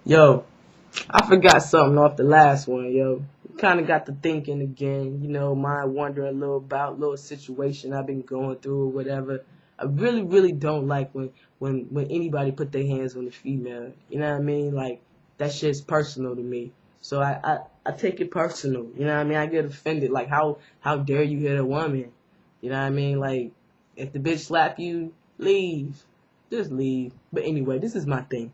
Yo, I forgot something off the last one, yo. Kind of got to thinking again, mind wondering a little about little situation I've been going through or whatever. I really, really don't like when anybody put their hands on the female. You know what I mean? Like that shit's personal to me. So I take it personal. You know what I mean? I get offended. Like how dare you hit a woman? You know what I mean? Like if the bitch slap you, leave. Just leave. But anyway, this is my thing.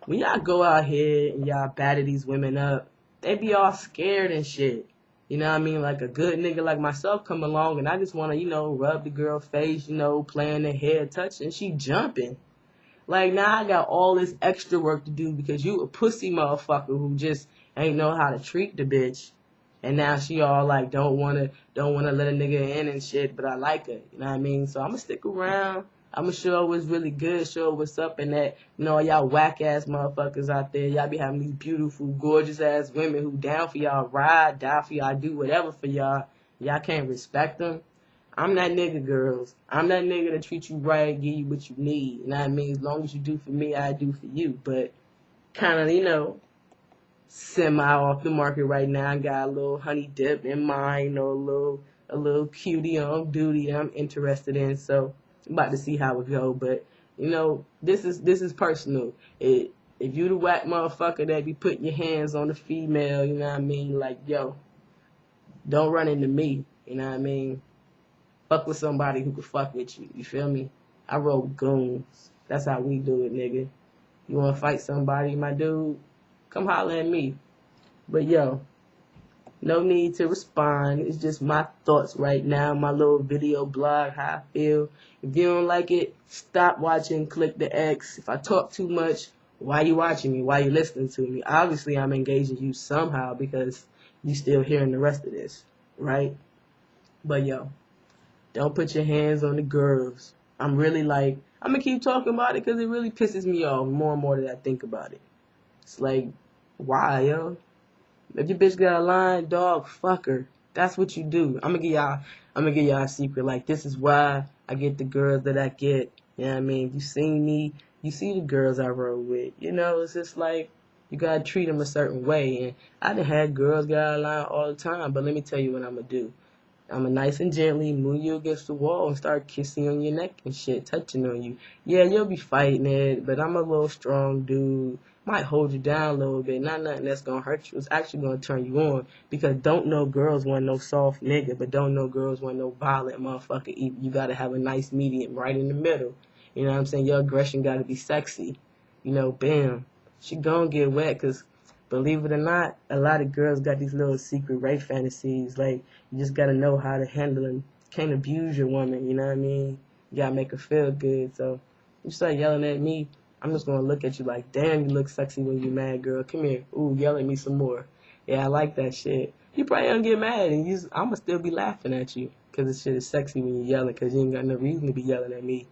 When y'all go out here and y'all batter these women up, they be all scared and shit. You know what I mean? Like a good nigga like myself come along and I just want to, rub the girl face, playing the hair, touching, she jumping. Like now I got all this extra work to do because you a pussy motherfucker who just ain't know how to treat the bitch. And now she all like don't wanna let a nigga in and shit, but I like her. You know what I mean? So I'ma stick around. I'ma show her what's really good, show her what's up and that, y'all whack ass motherfuckers out there, y'all be having these beautiful, gorgeous ass women who down for y'all, ride, die for y'all, do whatever for y'all. Y'all can't respect them. I'm that nigga, girls. I'm that nigga that treat you right, give you what you need. You know what I mean? As long as you do for me, I do for you. But kind of, semi off the market right now. I got a little honey dip in mind or a little cutie on duty that I'm interested in. So I'm about to see how it go. But this is personal. If you the whack motherfucker that be putting your hands on the female, you know what I mean? Like, yo, don't run into me. You know what I mean? Fuck with somebody who could fuck with you. You feel me? I roll goons. That's how we do it, nigga. You wanna fight somebody, my dude? Come holler at me. But yo, no need to respond. It's just my thoughts right now, my little video blog, how I feel. If you don't like it, stop watching, click the X. If I talk too much, why you watching me? Why you listening to me? Obviously, I'm engaging you somehow because you still hearing the rest of this, right? But yo, don't put your hands on the girls. I'm really like, I'm gonna keep talking about it because it really pisses me off more and more that I think about it. It's like, why, yo? If your bitch got a line, dog, fuck her. That's what you do. I'm gonna give y'all a secret. Like, this is why I get the girls that I get. You know what I mean? You see me, you see the girls I roll with. It's just like, you gotta treat them a certain way. And I done had girls got a line all the time, but let me tell you what I'm gonna do. I'ma nice and gently move you against the wall and start kissing on your neck and shit, touching on you. Yeah, you'll be fighting it, but I'm a little strong dude. Might hold you down a little bit. Not nothing that's gonna hurt you. It's actually gonna turn you on. Because don't know girls want no soft nigga, but don't know girls want no violent motherfucker either. You gotta have a nice medium right in the middle. You know what I'm saying? Your aggression gotta be sexy. Bam. She gonna get wet, cause believe it or not, a lot of girls got these little secret rape fantasies. Like, you just gotta know how to handle and can't abuse your woman, you know what I mean? You gotta make her feel good. So, you start yelling at me, I'm just gonna look at you like, damn, you look sexy when you mad, girl. Come here. Ooh, yell at me some more. Yeah, I like that shit. You probably don't get mad, and I'ma still be laughing at you. Cause this shit is sexy when you yelling, cause you ain't got no reason to be yelling at me.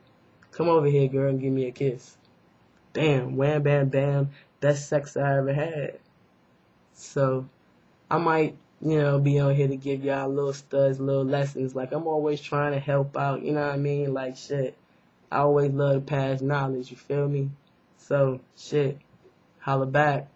Come over here, girl, and give me a kiss. Damn, wham, bam, bam. Best sex I ever had. So I might, be on here to give y'all little studs, little lessons. Like I'm always trying to help out, you know what I mean? Like shit. I always love to pass knowledge, you feel me? So shit. Holla back.